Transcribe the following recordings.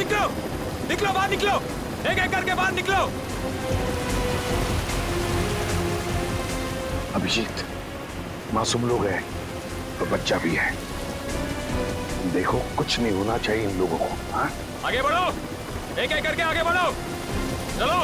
निकलो निकलो, बाहर निकलो, एक एक करके बाहर निकलो। अभिजीत, मासूम लोग हैं तो बच्चा भी है। देखो कुछ नहीं होना चाहिए इन लोगों को। हाँ, आगे बढ़ो, एक एक करके आगे बढ़ो, चलो।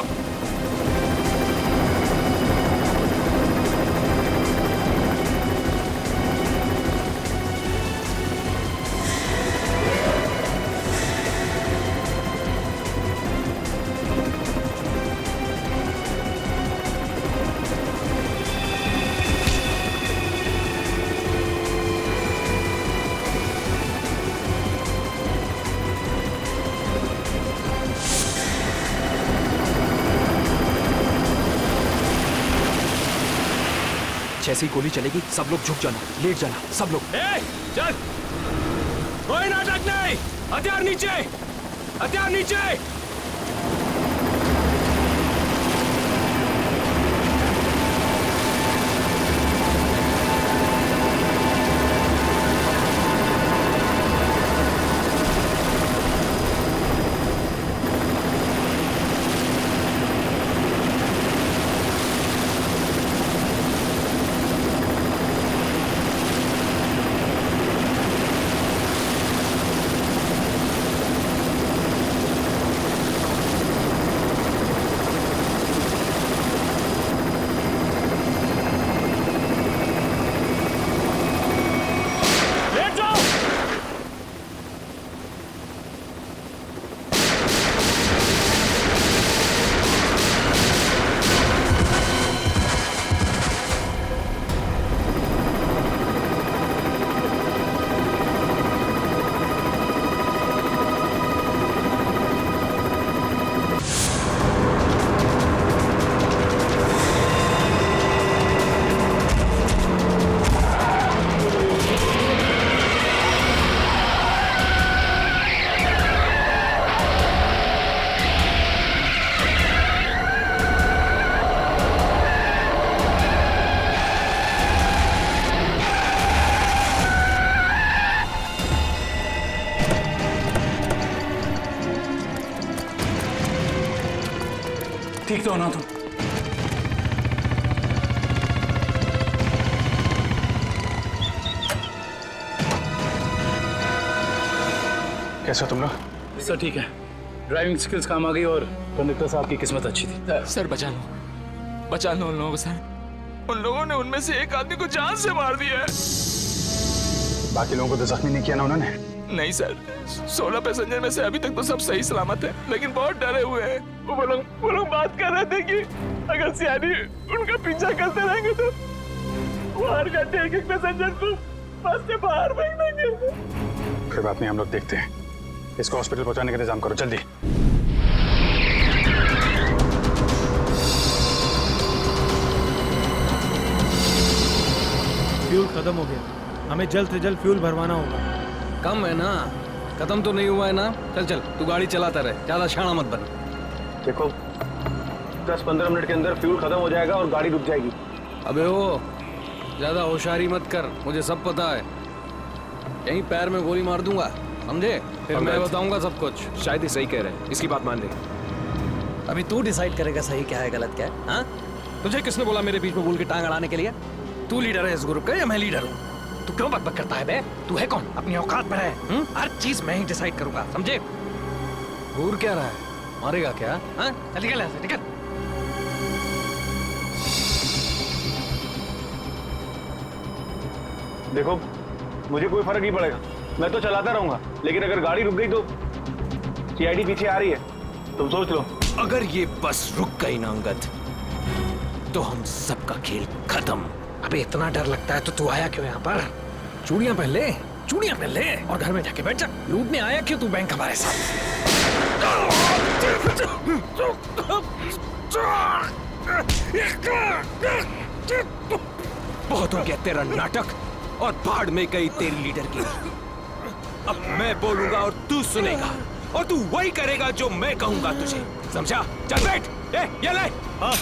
जैसे ही गोली चलेगी सब लोग झुक जाना, लेट जाना सब लोग। चल, कोई नाटक नहीं, हथियार नीचे, हथियार नीचे। ठीक तो हो ना तुम? कैसे हो तुम लोग? सर ठीक है, ड्राइविंग स्किल्स काम आ गई और कंडक्टर साहब की किस्मत अच्छी थी। सर बचा लो उन लोगों को सर। उन लोगों ने उनमें से एक आदमी को जान से मार दिया है। बाकी लोगों को तो जख्मी नहीं किया ना उन्होंने? नहीं सर, 16 पैसेंजर में से अभी तक तो सब सही सलामत है, लेकिन बहुत डरे हुए हैं। वो लोग बात कर रहे थे कि अगर सियानी उनका पीछा करते रहेंगे तो वो हर घंटे एक एक पैसेंजर को बस से बाहर फेंक देंगे। कोई बात नहीं, हम लोग देखते हैं। इसको हॉस्पिटल पहुंचाने का इंतजाम करो जल्दी। फ्यूल खत्म हो गया, हमें जल्द से जल्द फ्यूल भरवाना होगा। कम है ना, खत्म तो नहीं हुआ है ना। चल चल तू गाड़ी चलाता रहे, ज्यादा शाना मत बन। देखो 10-15 मिनट के अंदर फ्यूल खत्म हो जाएगा और गाड़ी रुक जाएगी। अबे ओ, ज्यादा होशियारी मत कर, मुझे सब पता है। यहीं पैर में गोली मार दूंगा, समझे? फिर मैं बताऊंगा सब कुछ। शायद ही सही कह रहे हैं, इसकी बात मान ले। अभी तू डिसाइड करेगा सही क्या है गलत क्या है। हाँ, तुझे किसने बोला मेरे बीच में बोल के टांग अड़ाने के लिए? तू लीडर है इस ग्रुप का या मैं लीडर हूँ? तू क्यों बकबक करता है बे? तू है कौन? अपनी औकात पर है। हर चीज मैं ही डिसाइड करूंगा, समझे? घूर क्या रहा है? मारेगा क्या? हाँ, चल निकल ऐसे, निकल। देखो मुझे कोई फर्क नहीं पड़ेगा, मैं तो चलाता रहूंगा, लेकिन अगर गाड़ी रुक गई तो सीआईडी पीछे आ रही है, तुम सोच लो। अगर ये बस रुक गई ना अंगद, तो हम सबका खेल खत्म। अबे इतना डर लगता है तो तू आया क्यों यहाँ पर? चूड़ियां पहन ले, चूड़ियां पहन ले और घर में जाके बैठ जा। लूटने आया क्यों तू बैंक हमारे साथ? बहुत हो गया तेरा नाटक और भाड़ में गई तेरी लीडर की। अब मैं बोलूंगा और तू सुनेगा और तू वही करेगा जो मैं कहूंगा तुझे, समझा? चल बैठ। ये ले। हाँ।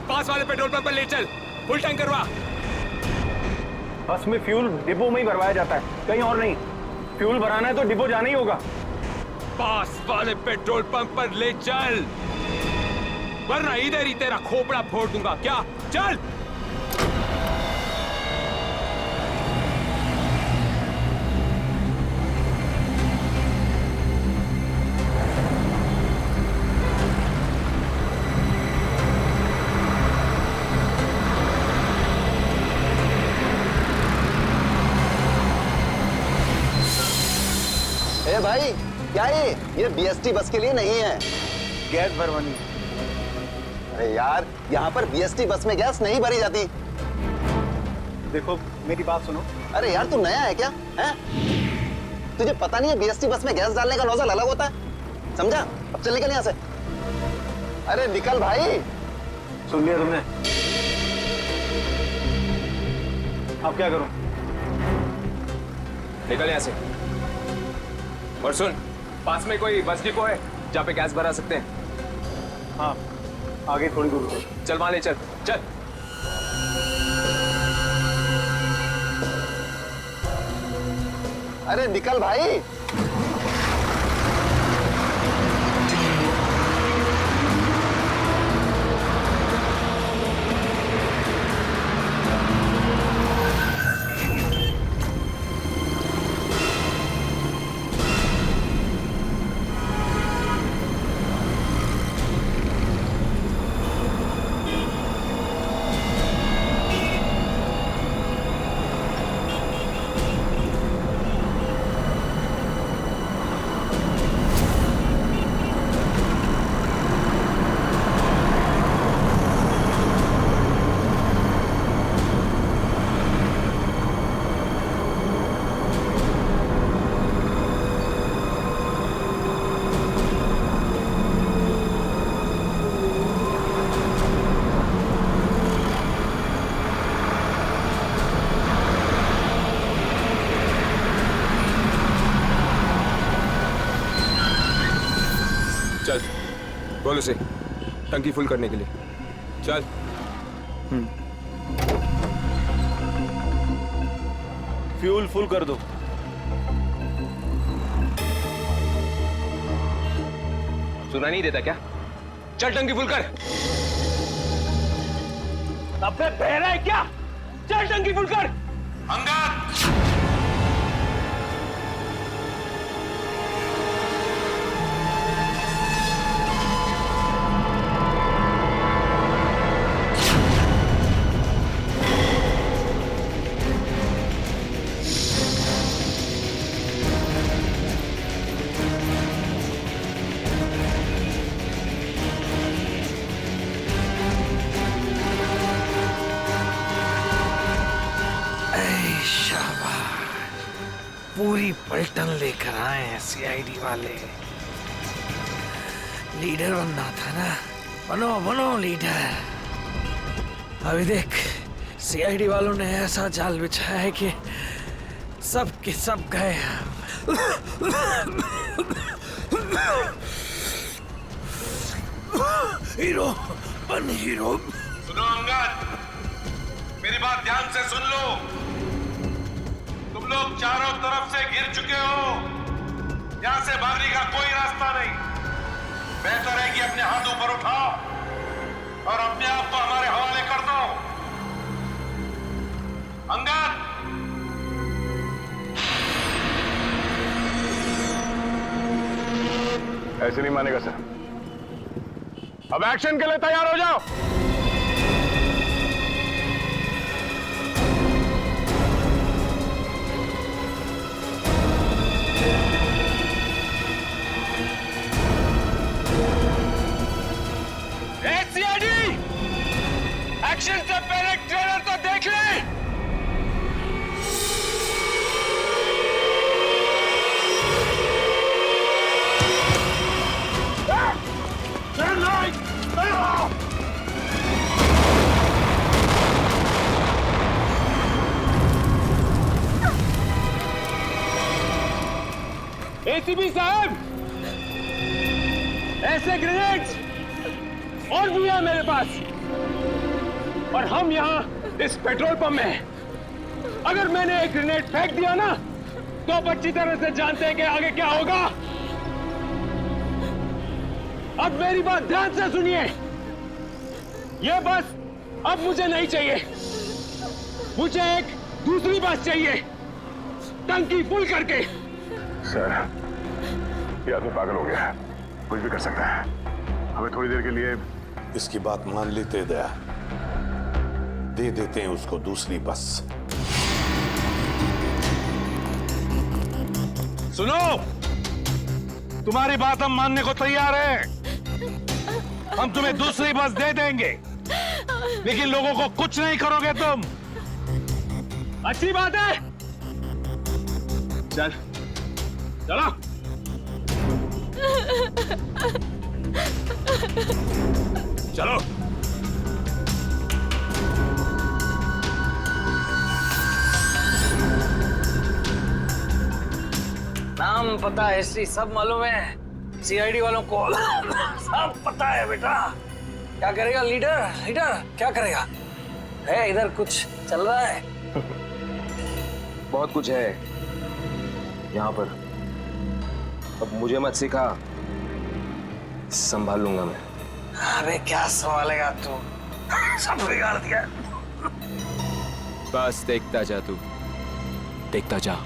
पास वाले पेट्रोल पंप पर ले चल, फुल टैंक करवा। बस में फ्यूल डिपो में ही भरवाया जाता है, कहीं और नहीं। फ्यूल भराना है तो डिपो जाना ही होगा। पास वाले पेट्रोल पंप पर ले चल, वरना इधर ही तेरा खोपड़ा फोड़ दूंगा। क्या? चल। ए भाई, क्या ये बीएसटी बस के लिए नहीं है। गैस भरवानी। अरे यार, यहाँ पर बीएसटी बस में गैस नहीं भरी जाती। देखो मेरी बात सुनो। अरे यार, तू नया है क्या? हैं? तुझे पता नहीं है बीएसटी बस में गैस डालने का नोजल अलग होता है? समझा? अब चल निकल यहाँ से। अरे निकल भाई। सुन लिया तुमने? अब क्या करूं? निकल यहाँ से। और सुन, पास में कोई बस डिपो है जहाँ पे गैस भरा सकते हैं? हाँ, आगे थोड़ी दूर पे। चल वहां ले चल। चल। अरे निकल भाई। चल, बोल उसे टंकी फुल करने के लिए। चल। फ्यूल फुल कर दो। सुना नहीं देता क्या? चल टंकी फुल कर। अबे बहरा है क्या? चल टंकी फुल कर। अंगद! पूरी पलटन लेकर आए हैं सीआईडी वाले। लीडर बनना था ना, बनो बनो लीडर। अभी देख, सीआईडी वालों ने ऐसा जाल बिछाया है कि सब के सब गए। हीरो बन हीरो। सुनो अंगद, मेरी बात ध्यान से सुन लो। तुम लोग चारों तरफ से घिर चुके हो, यहां से भागने का कोई रास्ता नहीं। बेहतर है कि अपने हाथ ऊपर उठाओ और अपने आप को हमारे हवाले कर दो। अंगद! ऐसे नहीं मानेगा सर। अब एक्शन के लिए तैयार हो जाओ। एक्शन से पहले ट्रेलर तो देख ले। एसीपी साहब, ऐसे ग्रेनेड्स और भी है मेरे पास, और हम यहाँ इस पेट्रोल पंप में हैं। अगर मैंने एक ग्रेनेड फेंक दिया ना तो आप अच्छी तरह से जानते हैं कि आगे क्या होगा। अब मेरी बात ध्यान से सुनिए। ये बस अब मुझे नहीं चाहिए, मुझे एक दूसरी बस चाहिए, टंकी फुल करके। सर, ये आदमी पागल हो गया है, कुछ भी कर सकता है। हमें थोड़ी देर के लिए इसकी बात मान लेते दया, दे देते हैं उसको दूसरी बस। सुनो, तुम्हारी बात हम मानने को तैयार हैं। हम तुम्हें दूसरी बस दे देंगे, लेकिन लोगों को कुछ नहीं करोगे तुम। अच्छी बात है, चल चलो। चलो। नाम पता हिस्ट्री सब मालूम है, सीआईडी वालों को सब पता है बेटा। क्या करेगा लीडर? लीडर क्या करेगा? है इधर कुछ चल रहा है? बहुत कुछ है यहाँ पर। अब मुझे मत सिखा, संभाल लूंगा मैं। अबे क्या संभालेगा तू? सब बिगाड़ दिया। बस देखता जा तू, देखता जा।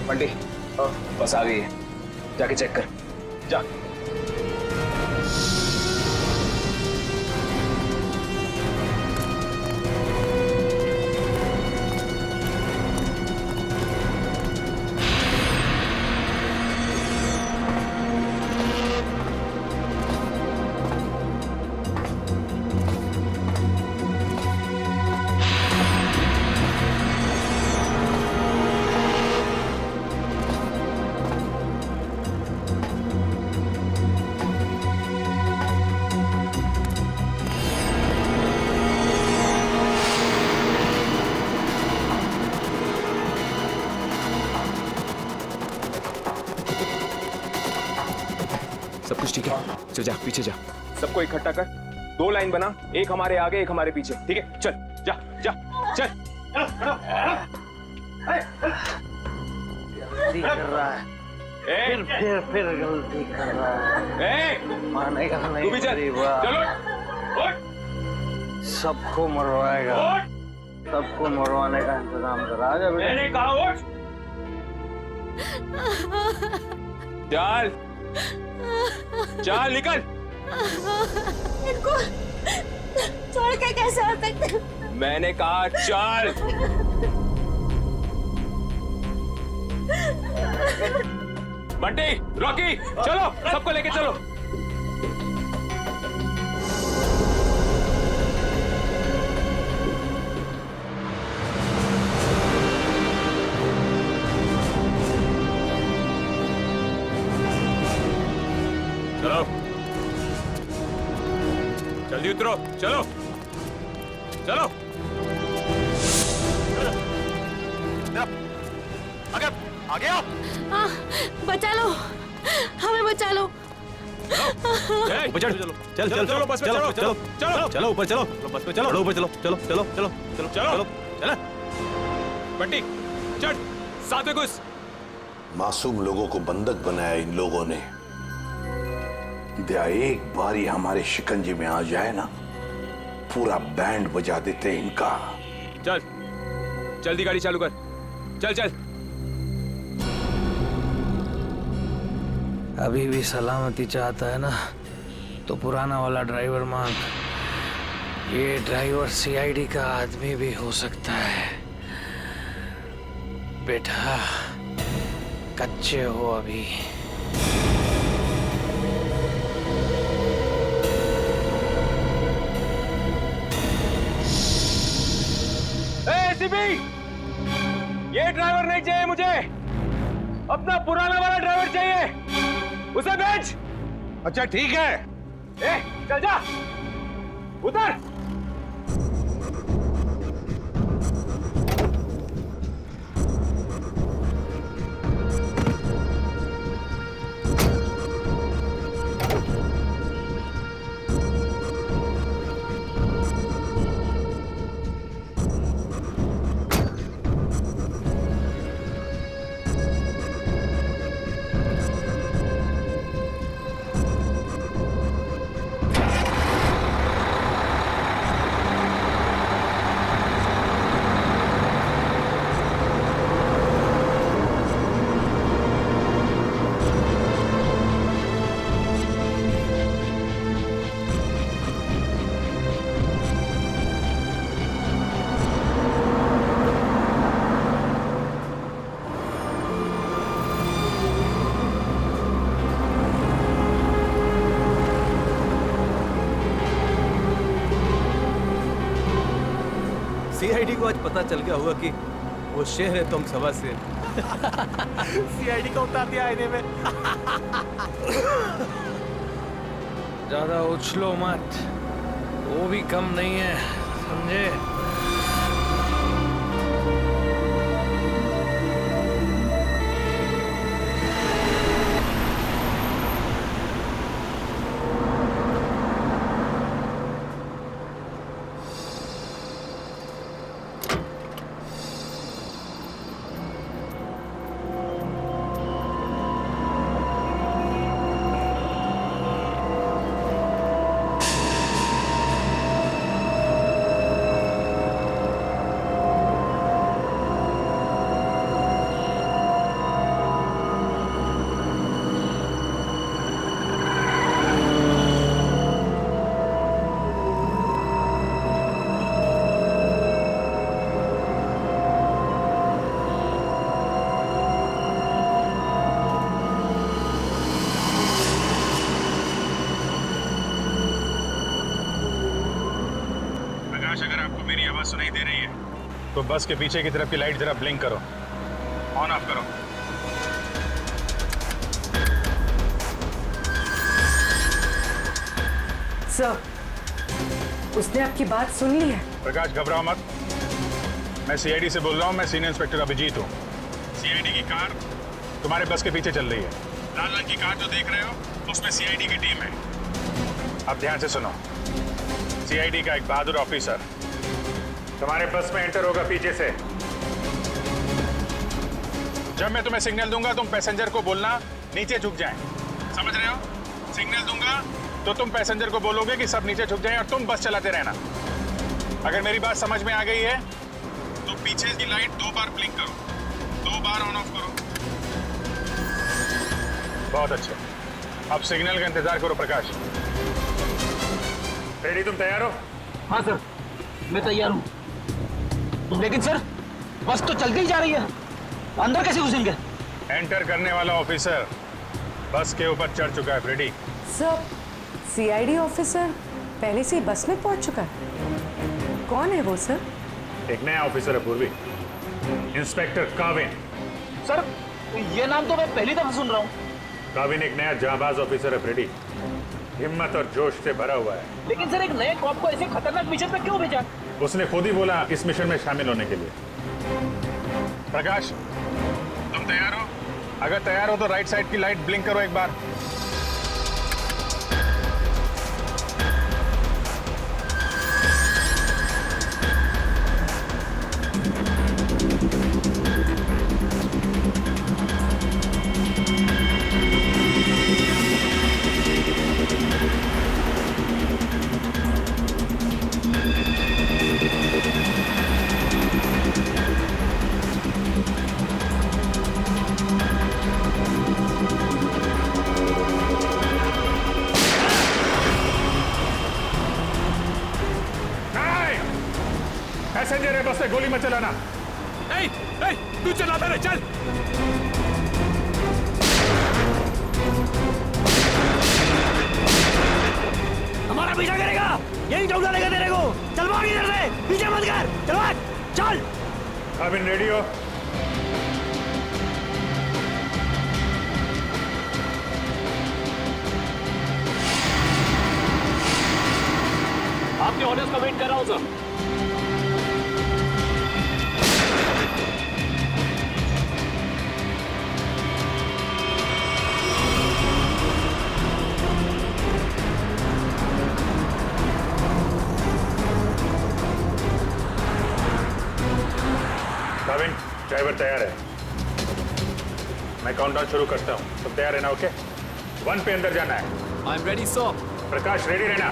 बंटी, बस आ गई है, जाके चेक कर। जा। सब कुछ ठीक है? चल जा, पीछे जा। सबको इकट्ठा कर, 2 लाइन बना, एक हमारे आगे एक हमारे पीछे, ठीक है? चल जा जा चल। गलती कर रहा है, फिर गलती कर रहा है। मानेगा नहीं। तू भी चल। चलो। सबको मरवाएगा, सबको मरवाने का इंतजाम कर। आजा बेटा। मैंने कहा उठ। चल चल निकल। इनको छोड़ के कैसे आ सकते? मैंने कहा चल। बंटी, रॉकी, चलो, सबको लेके चलो। चलो, जल्दी उतरो, चलो चलो। आगे आगे आओ। बचा लो, हमें बचा लो। ऊपर चढ़। चल चल चलो, बस में चलो, चलो चलो चलो ऊपर चलो, बस में चलो, ऊपर चलो, चलो चलो चलो चलो चलो। चलो। बंटी चढ़, साथ में घुस। मासूम लोगों को बंधक बनाया इन लोगों ने। दया एक बार ही हमारे शिकंजे में आ जाए ना, पूरा बैंड बजा देते हैं इनका। चल, जल्दी गाड़ी चालू कर। चल चल। अभी भी सलामती चाहता है ना, तो पुराना वाला ड्राइवर मांग। ये ड्राइवर सीआईडी का आदमी भी हो सकता है। बेटा, कच्चे हो अभी। एसीपी, ये ड्राइवर नहीं चाहिए मुझे, अपना पुराना वाला ड्राइवर चाहिए, उसे भेज। अच्छा ठीक है। ए, चल जा, उतर। सीआईडी को आज पता चल गया होगा कि वो शेर है तुम सवा शेर। सीआईडी को उतार दिया आईने में। ज्यादा उछलो मत, वो भी कम नहीं है, समझे? अगर आपको मेरी आवाज सुनाई दे रही है तो बस के पीछे की तरफ की लाइट जरा ब्लिंक करो, ऑन ऑफ करो। सर, उसने आपकी बात सुन ली है। प्रकाश घबराओ मत, मैं सीआईडी से बोल रहा हूँ। मैं सीनियर इंस्पेक्टर अभिजीत हूँ। सीआईडी की कार तुम्हारे बस के पीछे चल रही है। लाल रंग की कार जो देख रहे हो उसमें सीआईडी की टीम है। अब ध्यान से सुनो, सीआईडी का एक बहादुर ऑफिसर तुम्हारे बस में एंटर होगा पीछे से। जब मैं तुम्हें सिग्नल दूंगा तुम पैसेंजर को बोलना नीचे झुक जाएं। समझ रहे हो? सिग्नल दूंगा तो तुम पैसेंजर को बोलोगे कि सब नीचे झुक जाएं और तुम बस चलाते रहना। अगर मेरी बात समझ में आ गई है तो पीछे की लाइट 2 बार ब्लिंक करो, 2 बार ऑन ऑफ करो। बहुत अच्छे, अब सिग्नल का इंतजार करो। प्रकाश रेडी, तुम तैयार हो? हाँ सर, मैं तैयार हूँ। लेकिन सर, बस तो चल के ही जा रही है, अंदर कैसे घुसेंगे? एंटर करने वाला ऑफिसर बस के ऊपर चढ़ चुका है। रेडी? सर, सीआईडी ऑफिसर पहले से ही बस में पहुंच चुका है। कौन है वो सर? एक नया ऑफिसर है पूर्वी, इंस्पेक्टर काविन। सर, ये नाम तो मैं पहली दफा सुन रहा हूँ। काविन एक नया जांबाज ऑफिसर है फ्रेडी, हिम्मत और जोश से भरा हुआ है। लेकिन सर, एक नए कॉप को ऐसे खतरनाक मिशन पे क्यों भेजा? उसने खुद ही बोला इस मिशन में शामिल होने के लिए। प्रकाश, तुम तैयार हो? अगर तैयार हो तो राइट साइड की लाइट ब्लिंक करो एक बार। पैसेंजर है, बस से गोली मत चलाना। तू चलाता रहे, चल। हमारा पीछा करेगा, यही ठोका लेगा तेरे को। चल भाग इधर से, पीछे मत कर, चल भाग, चल। काविन रेडी हो? आपके ऑर्डर्स का वेट कर रहा हूँ सर। काविन, ड्राइवर तैयार है। मैं काउंटडाउन शुरू करता हूँ, सब तैयार है ना? ओके, 1 पे अंदर जाना है। I am ready sir. Prakash ready रहना।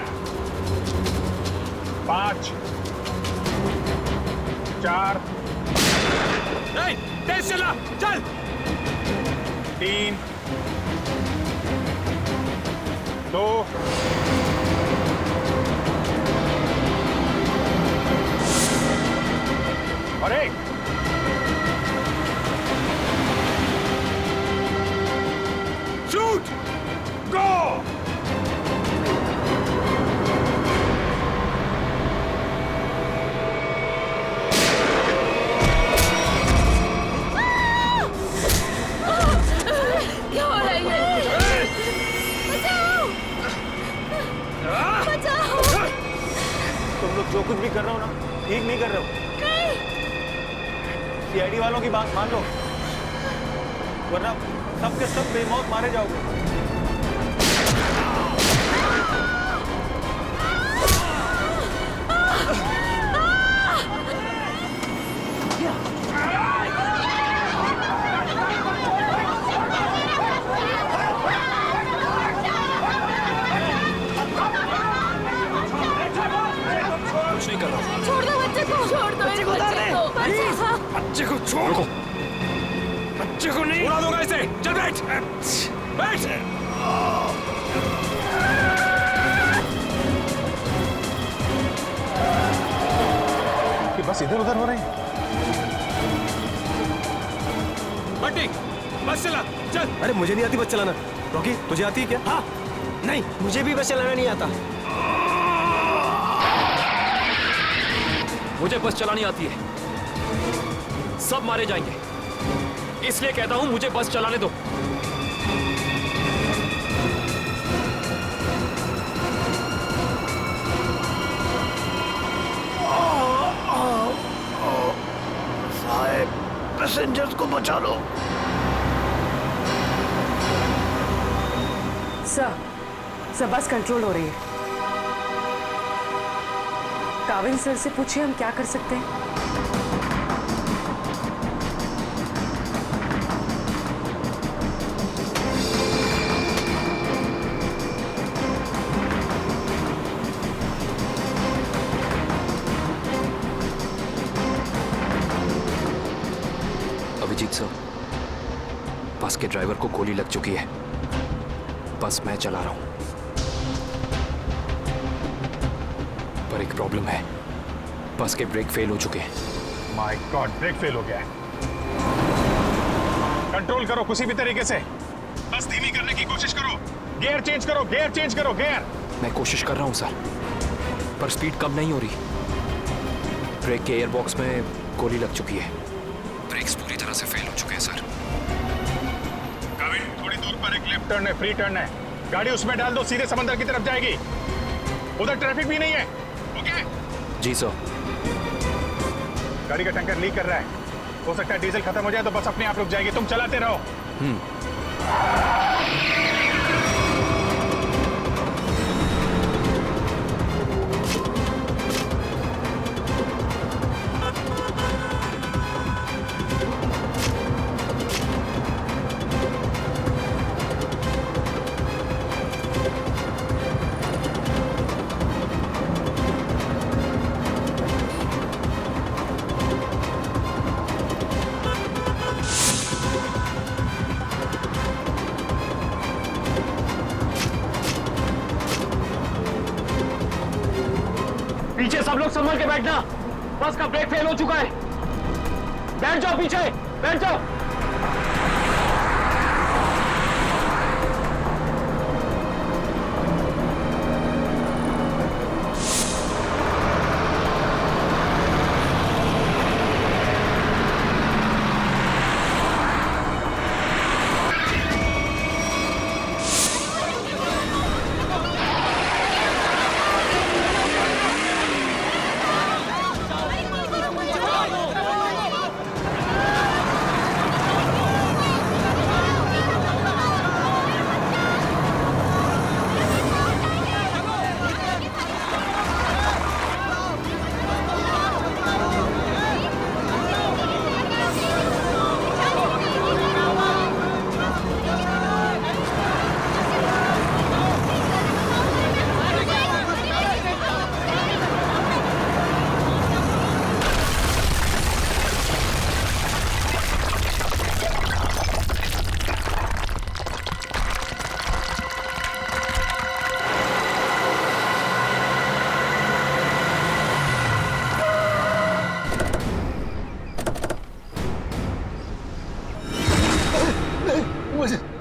5 4 तेज चला, चल। 3 2 और 1। शूट, गो। बचाओ। तुम लोग जो कुछ भी कर रहे हो ना, ठीक नहीं कर रहे हो। सीआईडी वालों की बात मान लो, वरना सबके सब बेमौत मारे जाओगे। कुछ नहीं कर रहा। छोड़ दो बच्चे को, छोड़ दो मेरे बच्चे को, बचाओ। बच्चे को छोड़ दो। बच्चे को नहीं उड़ा दूंगा इसे। चल बैठ, बैठ। कि बस इधर उधर हो रही है। बंटी, बस चला, चल। अरे मुझे नहीं आती बस चलाना। रॉकी, तुझे आती है क्या? हाँ, नहीं, मुझे भी बस चलाना नहीं आता। मुझे बस चलानी आती है। सब मारे जाएंगे, इसलिए कहता हूं मुझे बस चलाने दो। साहब, पैसेंजर्स को बचा लो। सर बस कंट्रोल हो रही है। काविल सर से पूछिए हम क्या कर सकते हैं। अभिजीत सर, बस के ड्राइवर को गोली लग चुकी है। बस मैं चला रहा हूं, पर एक प्रॉब्लम है। बस के ब्रेक फेल हो चुके हैं। माय गॉड, ब्रेक फेल हो गया है। कंट्रोल करो किसी भी तरीके से। बस धीमी करने की कोशिश करो। गियर चेंज करो, गियर चेंज करो, गियर। मैं कोशिश कर रहा हूं सर, पर स्पीड कम नहीं हो रही। ब्रेक के एयर बॉक्स में गोली लग चुकी है। ब्रेक्स पूरी तरह से फेल हो चुके हैं सर। काविल, थोड़ी दूर पर एक लेफ्ट टर्न है, फ्री टर्न है। गाड़ी उसमें डाल दो, सीधे समंदर की तरफ जाएगी। उधर ट्रैफिक भी नहीं है। ओके? जी सर। गाड़ी का टैंकर लीक कर रहा है। हो सकता है डीजल खत्म हो जाए तो बस अपने आप रुक जाएगी। तुम चलाते रहो। पीछे सब लोग संभल के बैठना। बस का ब्रेक फेल हो चुका है। बैठ जाओ पीछे, बैठ जाओ।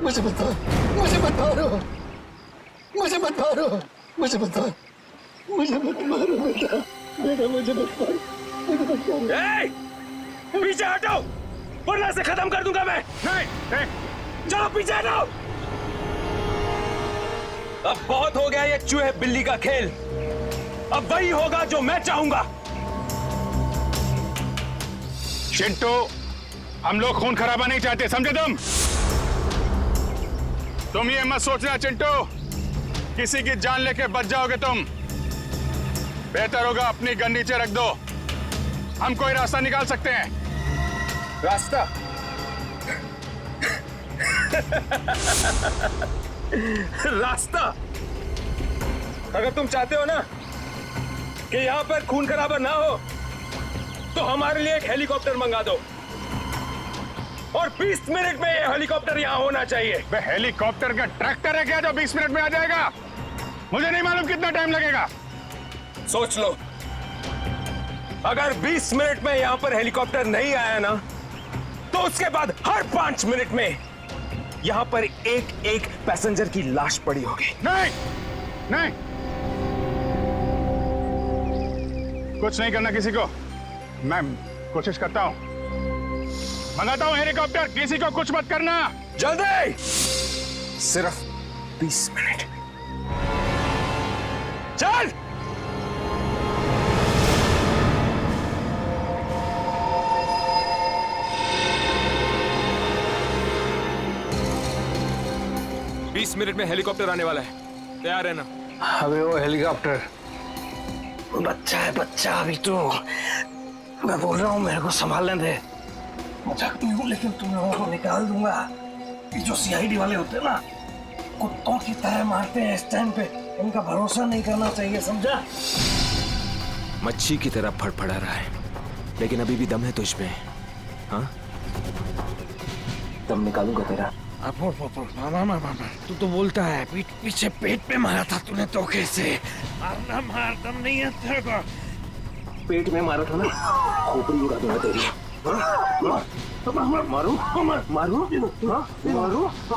मुझे बता, मुझे मत मारो, मुझे मत मारो, मुझे मत मारो, मुझे मत मारो बेटा, बेटा मुझे मत मारो, मुझे मत मारो। पीछे हटो, वरना से खत्म कर दूंगा मैं। नहीं, चलो पीछे हटो। अब बहुत हो गया ये चूहे बिल्ली का खेल। अब वही होगा जो मैं चाहूंगा। चिंटू, हम लोग खून खराबा नहीं चाहते, समझे तुम ये मत सोचना चिंटू, किसी की जान लेके बच जाओगे तुम। बेहतर होगा अपनी गन नीचे रख दो, हम कोई रास्ता निकाल सकते हैं। रास्ता? रास्ता? अगर तुम चाहते हो ना कि यहां पर खून खराबा ना हो तो हमारे लिए एक हेलीकॉप्टर मंगा दो, और 20 मिनट में ये हेलीकॉप्टर यहां होना चाहिए। वे हेलीकॉप्टर का ट्रैक्टर है क्या जो 20 मिनट में आ जाएगा? मुझे नहीं मालूम कितना टाइम लगेगा। सोच लो, अगर 20 मिनट में यहां पर हेलीकॉप्टर नहीं आया ना तो उसके बाद हर 5 मिनट में यहां पर एक एक पैसेंजर की लाश पड़ी होगी। नहीं, नहीं, कुछ नहीं करना किसी को। मैं कोशिश करता हूं, मंगाता हूं हेलीकॉप्टर, किसी को कुछ मत करना। जल्दी, सिर्फ 20 मिनट। चल। बीस मिनट में हेलीकॉप्टर आने वाला है, तैयार है ना? अबे वो हेलीकॉप्टर बच्चा है, बच्चा अभी तो। मैं बोल रहा हूँ मेरे को संभालने दे। मजाक नहीं हूँ, लेकिन तुम लोगों को निकाल दूंगा। ये जो सीआईडी वाले होते हैं ना, कुत्तों की तरह मारते हैं इस टाइम पे। इनका भरोसा नहीं करना चाहिए, समझा? मच्छी की तरह फड़फड़ा रहा है, लेकिन अभी भी दम है तुझ में। हाँ, दम निकालूंगा तेरा। तू तो बोलता है पीठ पीछे पेट पे मारा था तूने धोखे से। मारना मार, दम नहीं है तेरे को। पेट में मारा था ना, खोपड़ी उड़ा दूंगा तेरी। मारू मारू मारू मारू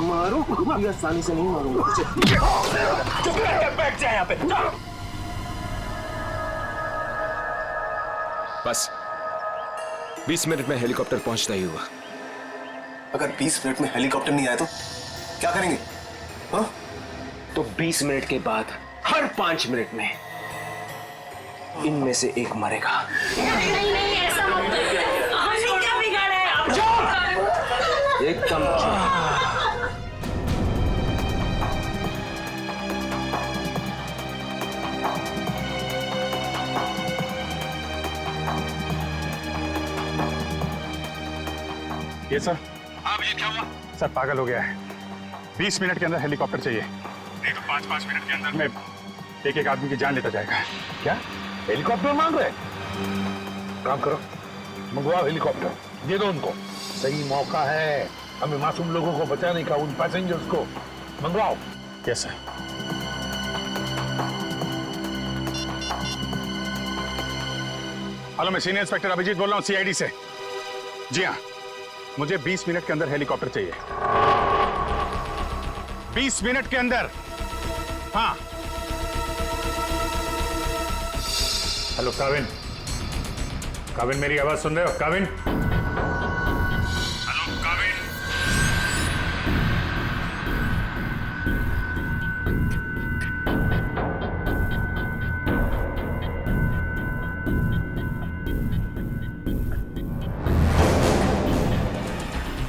मारू, ये आसानी से नहीं मारूंगा तुझे। चुप करके बैठ जा यहाँ पे। बस 20 मिनट में हेलीकॉप्टर पहुंचता ही हुआ। अगर 20 मिनट में हेलीकॉप्टर नहीं आया तो क्या करेंगे? हाँ? तो 20 मिनट के बाद हर 5 मिनट में इनमें से एक मरेगा। नहीं नहीं, ऐसा मत करो। हमने क्या बिगाड़ा है? आप एकदम ये सर। अब ये क्या हुआ? सर पागल हो गया है, 20 मिनट के अंदर हेलीकॉप्टर चाहिए, नहीं तो 5-5 मिनट के अंदर में एक एक आदमी की जान लेता जाएगा। क्या हेलीकॉप्टर मांग रहे? काम करो, मंगवाओ हेलीकॉप्टर, दे दो उनको। सही मौका है हमें मासूम लोगों को बचाने का, उन पैसेंजर्स को। मंगवाओ। Yes sir. हेलो, मैं सीनियर इंस्पेक्टर अभिजीत बोल रहा हूँ सीआईडी से। जी हाँ, मुझे 20 मिनट के अंदर हेलीकॉप्टर चाहिए। 20 मिनट के अंदर। हाँ। हेलो काविन, काविन मेरी आवाज सुन रहे हो? काविन, हेलो काविन।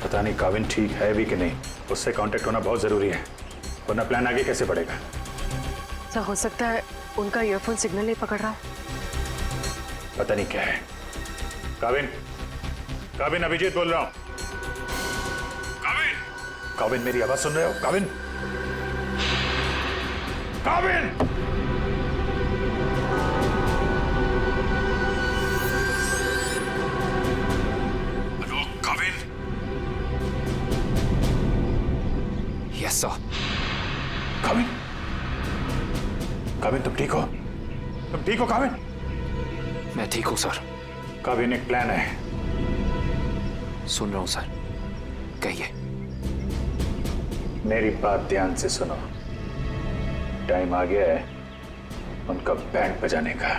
पता नहीं काविन ठीक है भी कि नहीं, उससे कांटेक्ट होना बहुत जरूरी है, वरना प्लान आगे कैसे बढ़ेगा। सर हो सकता है उनका ईयरफोन सिग्नल नहीं पकड़ रहा। पता नहीं क्या है। काविन, काविन अभिजीत बोल रहा हूं। काविन, काविन मेरी आवाज सुन रहे हो? Kavin, Kavin. Hello Kavin. Yes sir. Kavin, Kavin तुम ठीक हो? तुम ठीक हो काविन? मैं ठीक हूं सर। काविन एक प्लान है। सुन रहा हूं सर, कहिए। मेरी बात ध्यान से सुनो, टाइम आ गया है उनका बैंड बजाने का।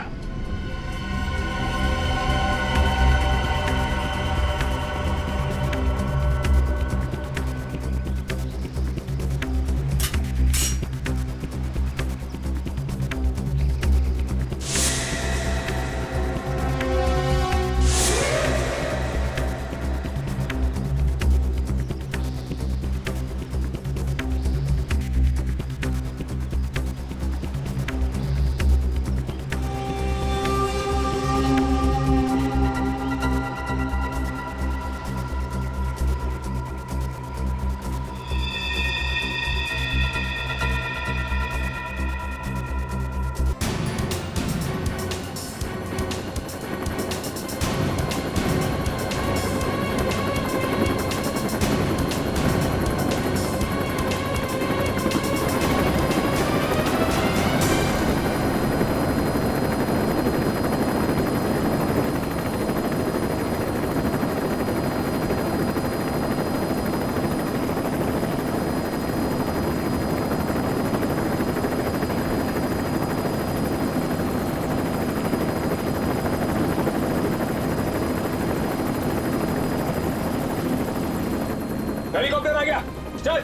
हेलीकॉप्टर आ गया। चल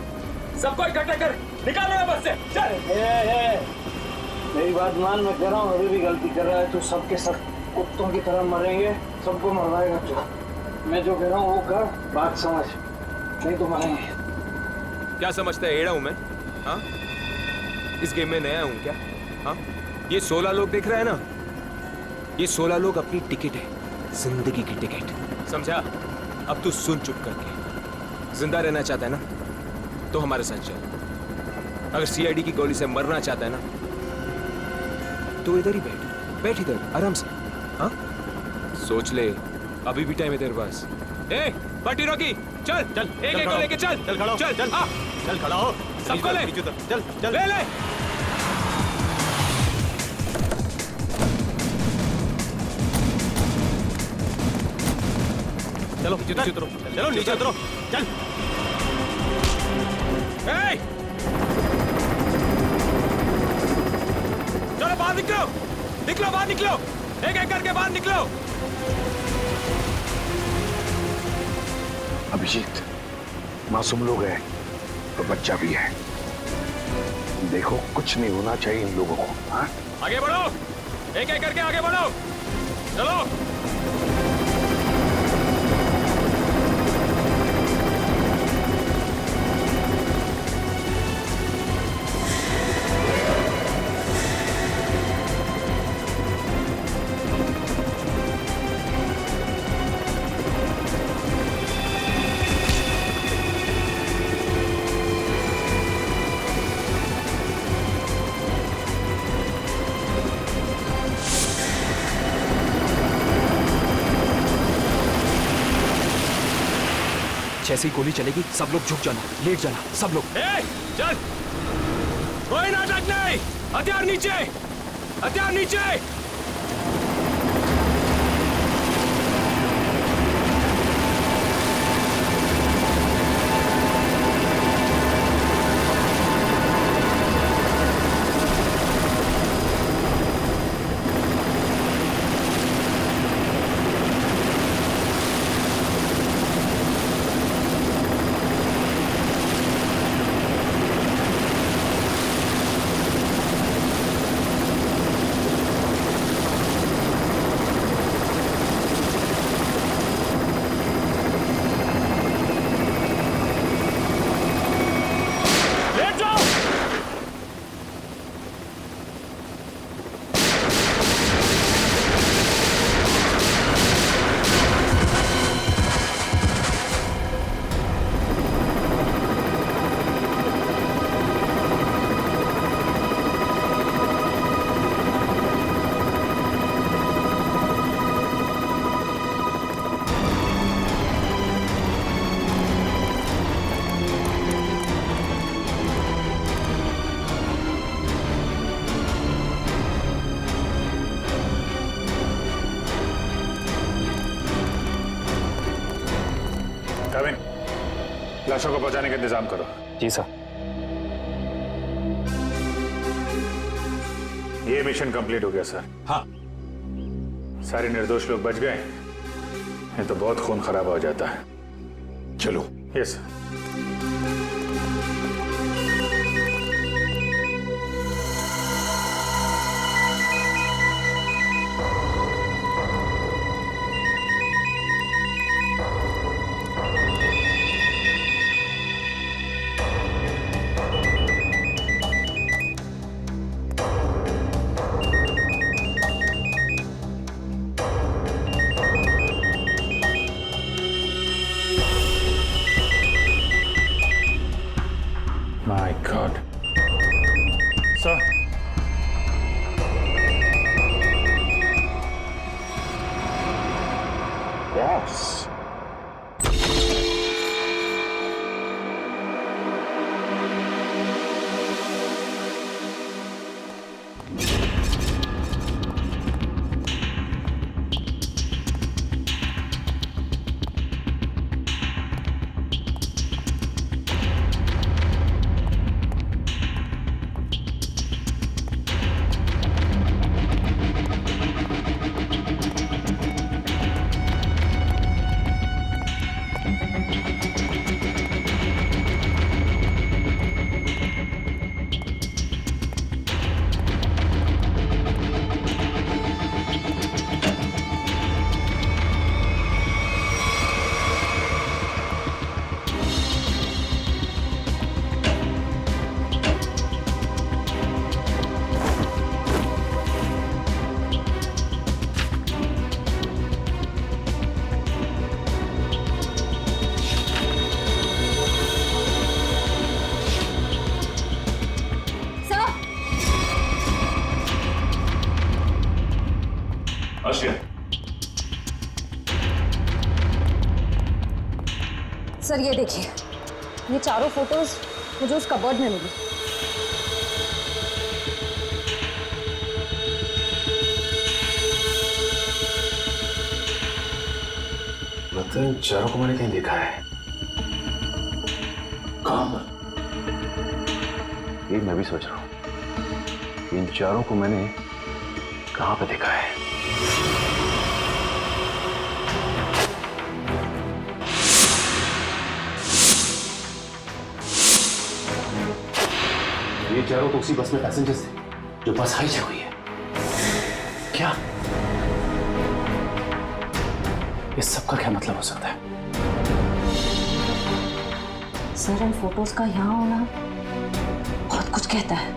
सबको इकट्ठा कर, निकालो यहाँ बस से। चल मेरी बात मान, मैं कह रहा हूँ अभी भी गलती कर रहा है तू। सबके सब कुत्तों की तरह मरेंगे, सबको मरवाएगा तू। मैं जो कह रहा हूँ वो कर, बात समझ, नहीं तो मरेंगे। क्या समझता है एड़ा हूं मैं? हाँ, इस गेम में नया हूं क्या? हाँ, ये 16 लोग देख रहे हैं ना, ये 16 लोग अपनी टिकट है, जिंदगी की टिकट, समझा? अब तू सुन चुप करके। जिंदा रहना चाहता है ना तो हमारे साथ चल। अगर सीआईडी की गोली से मरना चाहता है ना तो इधर ही बैठ इधर आराम से। हाँ, सोच ले, अभी भी टाइम है तेरे पास। ए पार्टी रोकी, चल चल, एक एक को लेके चल। चल खड़ा हो, चल चल, हाँ चल खड़ा हो, सबको ले, चल चल ले ले। चलो नीचे उतरो, चलो नीचे उतरो, चल। चलो बाहर निकलो, निकलो बाहर निकलो, एक एक करके बाहर निकलो। अभिजीत, मासूम लोग हैं तो बच्चा भी है। देखो कुछ नहीं होना चाहिए इन लोगों को। हाँ, आगे बढ़ो, एक एक करके आगे बढ़ो, चलो। जैसे ही गोली चलेगी सब लोग झुक जाना, लेट जाना, सब लोग। चल, कोई नाटक नहीं, हथियार नीचे, हथियार नीचे। लाशों को पहुंचाने का इंतजाम करो। जी सर। ये मिशन कंप्लीट हो गया सर। हाँ, सारे निर्दोष लोग बच गए, नहीं तो बहुत खून खराब हो जाता है। चलो। Yes sir. आशिया, सर ये देखिए, ये चारों फोटोज मुझे उस कबर्ड में मिली। मतलब इन चारों को मैंने कहीं देखा है। कहाँ? ये मैं भी सोच रहा हूं, इन चारों को मैंने कहां पे देखा है। ये चारों तो उसी बस में पैसेंजर्स थे जो बस हाईजैक हुई है। क्या इस सब का क्या मतलब हो सकता है? सर इन फोटोज का यहाँ होना बहुत कुछ कहता है।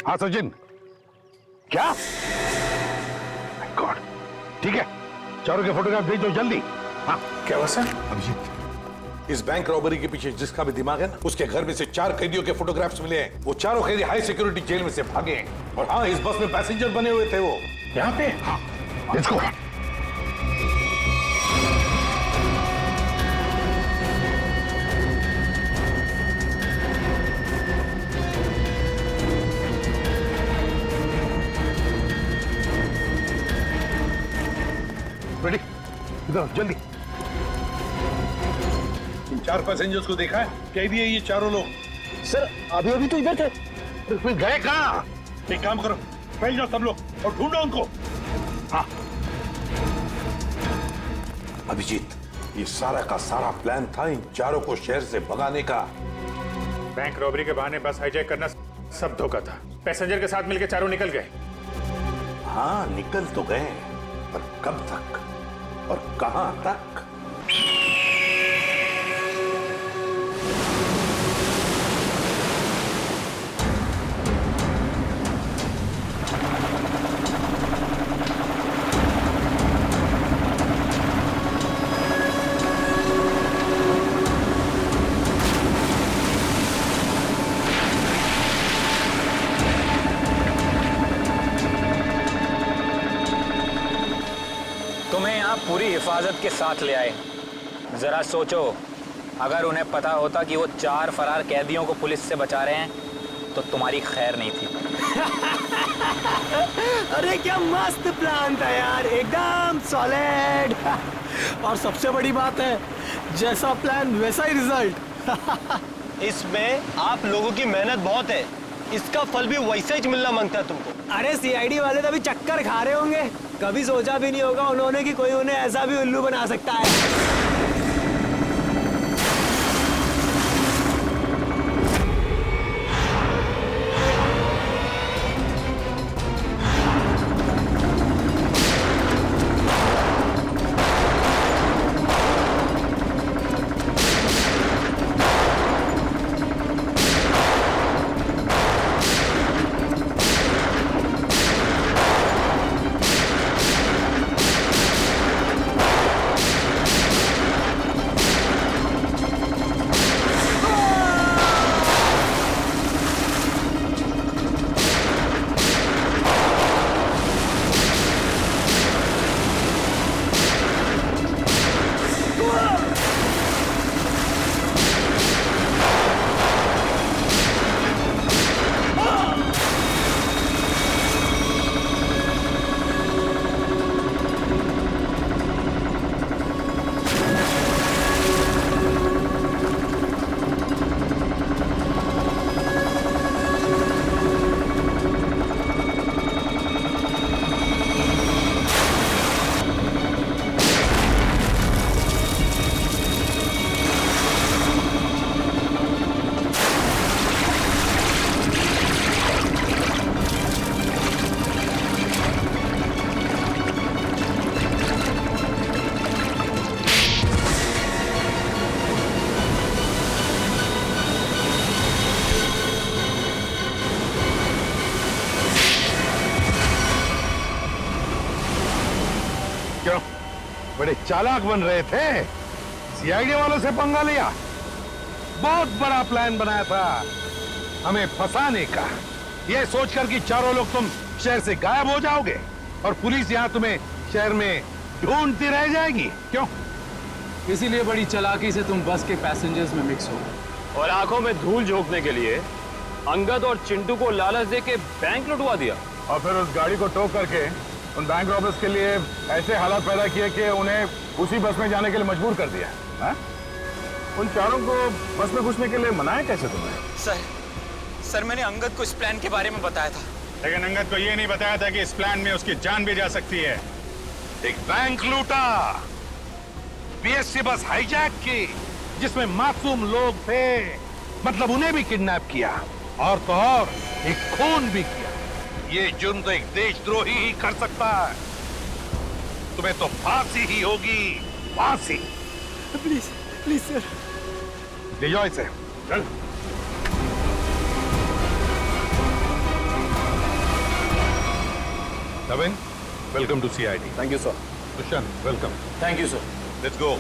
हाँ सचिन, क्या? गॉड, ठीक है, चारों के फोटोग्राफ भेज दो जल्दी। हाँ क्या हुआ सर? अभिजीत, इस बैंक रॉबरी के पीछे जिसका भी दिमाग है ना, उसके घर में से 4 कैदियों के फोटोग्राफ्स मिले हैं। वो चारों कैदी हाई सिक्योरिटी जेल में से भागे हैं। और हाँ, इस बस में पैसेंजर बने हुए थे वो। यहाँ पे? हाँ, लेट्स गो। रेडी, इधर जल्दी। इन 4 पैसेंजर्स को देखा है? कैदी है ये चारों लोग। सर अभी अभी तो इधर थे। फिर गए कहाँ? एक काम करो, फैल जाओ सब लोग और ढूंढो उनको। हाँ अभिजीत, ये सारा का सारा प्लान था इन चारों को शहर से भगाने का। बैंक रॉबरी के बहाने बस हाईजैक करना सब धोखा था। पैसेंजर के साथ मिलकर चारों निकल गए। हाँ निकल तो गए, पर कब तक और कहां तक? तुम्हें यहाँ पूरी हिफाजत के साथ ले आए। जरा सोचो, अगर उन्हें पता होता कि वो 4 फरार कैदियों को पुलिस से बचा रहे हैं तो तुम्हारी खैर नहीं थी। अरे क्या मस्त प्लान था यार, एकदम सॉलिड। और सबसे बड़ी बात है, जैसा प्लान वैसा ही रिजल्ट। इसमें आप लोगों की मेहनत बहुत है, इसका फल भी वैसा ही मिलना मांगता है तुमको। अरे सीआईडी वाले तो अभी चक्कर खा रहे होंगे। कभी सोचा भी नहीं होगा उन्होंने कि कोई उन्हें ऐसा भी उल्लू बना सकता है। बड़े चालाक बन रहे थे। सीआईडी वालों से पंगा लिया। बहुत बड़ा प्लान बनाया था हमें फंसाने का, ये सोचकर कि चारों लोग तुम शहर से गायब हो जाओगे और पुलिस यहां तुम्हें शहर में ढूंढती रह जाएगी। क्यों? इसीलिए बड़ी चालाकी से तुम बस के पैसेंजर्स में मिक्स हो और आंखों में धूल झोंकने के लिए अंगद और चिंटू को लालच दे के बैंक लुटवा दिया और फिर उस गाड़ी को टो करके उन बैंक रॉबर्स के लिए ऐसे हालात पैदा किए कि उन्हें उसी बस में जाने के लिए मजबूर कर दिया। हा? उन चारों को बस में घुसने के लिए मनाया कैसे तुमने? सर मैंने अंगद को इस प्लान के बारे में बताया था। लेकिन अंगद को ये नहीं बताया था कि इस प्लान में उसकी जान भी जा सकती है। एक बैंक लूटा, बीएसटी बस हाईजैक की जिसमें मासूम लोग थे, मतलब उन्हें भी किडनैप किया और तो और एक खून भी किया। ये जुर्म तो एक देशद्रोही ही कर सकता है। तुम्हें तो फांसी ही होगी, फांसी। प्लीज प्लीज सर, ले जाओ इसे, चल। Naveen, welcome to CID. Thank you sir. Dushyant, welcome. Thank you sir. Let's go.